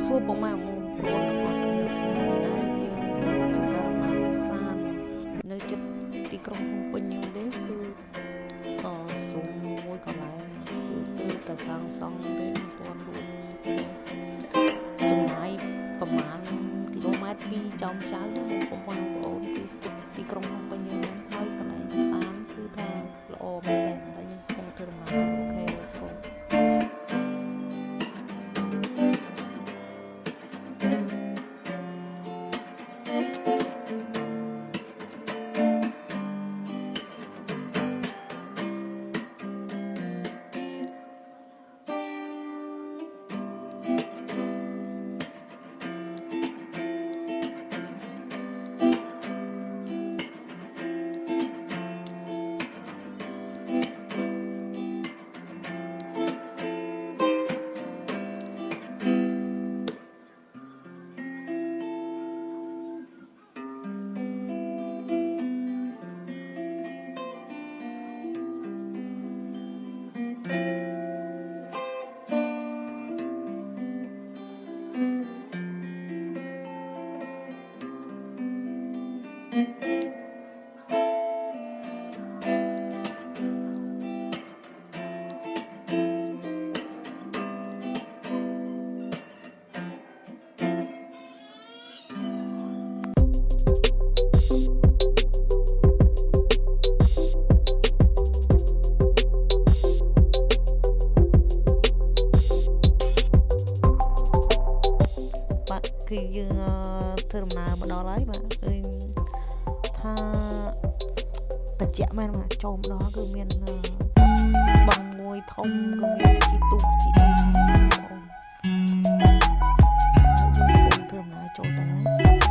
សួរបងម៉ែបងប្អូនទាំងអស់គ្នាថ្ងៃនេះដែរយើងធ្វើការដំណើរកម្សាន្តនៅជិតទីក្រុងភ្នំពេញនេះទេគឺស៊ុំមួយកន្លែងគឺតែសាងសង់ទេមិនទាន់រួចចំណាយប្រហែលគីឡូម៉ែត្រពីចំចៅណាបងប្អូនគឺទីក្រុងភ្នំពេញនេះហ្នឹងហើយកន្លែងកម្សាន្តគឺថាល្អមែនតើហើយយើងកំពុងធ្វើដំណើរអូខេ let's go គឺយើងធ្វើដំណើរមកដល់ហើយបាទឃើញថាតិចមែនបាទចូលម្ដងគឺមានបងមួយធំក៏មានជីទូកជីអីបងយើងកំពុងធ្វើដំណើរចូលទៅហើយ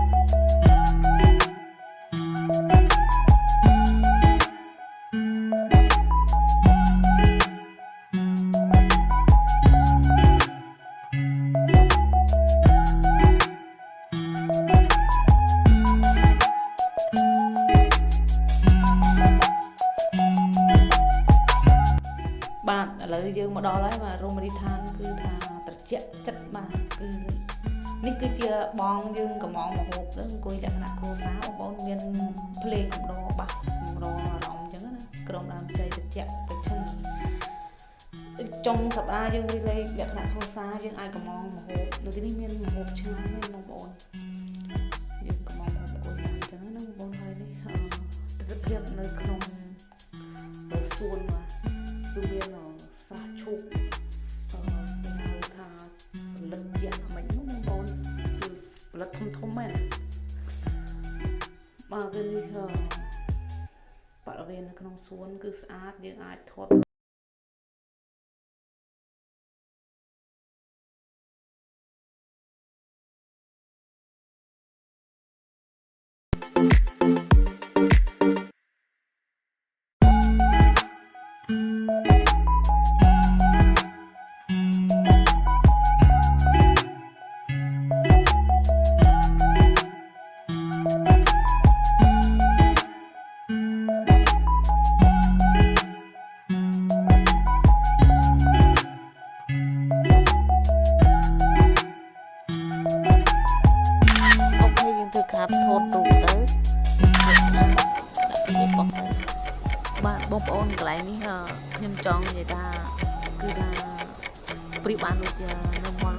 បាទឥឡូវយើងមកដល់ហើយបាទរមណីយដ្ឋានគឺថាត្រជាក់ចិត្តបាទគឺនេះគឺជាបងយើងកំងមហូបទៅអង្គុយលក្ខណៈគ្រួសារបងប្អូនមានភ្លេងកំដរបាសសម្រងអារម្មណ៍អញ្ចឹងណាក្រុមដើមជ័យត្រជាក់ទៅឈឹងចុងសប្តាហ៍យើងលេងលក្ខណៈគ្រួសារយើងអាចកំងមហូបនៅទីនេះមានមហូបឆ្ងាញ់មែនបងប្អូនយើងកំងមហូបអង្គុយបានអញ្ចឹងណាបងប្អូនហើយនេះទិដ្ឋភាពនៅក្នុងសួនបាទគឺមានស្រះឈូកគេហៅថាផលិតយក្សមិនបងប្អូនគឺផលិតធំមែនបាទពេលនេះបរិវេណនៅក្នុងសួនគឺស្អាតយើងអាចថតកាត់ថតរូបទៅដាក់ពីបោះទៅបាទបងប្អូនកន្លែងនេះខ្ញុំចង់និយាយថាគឺថាប្រៀបបានដូចជានៅមុន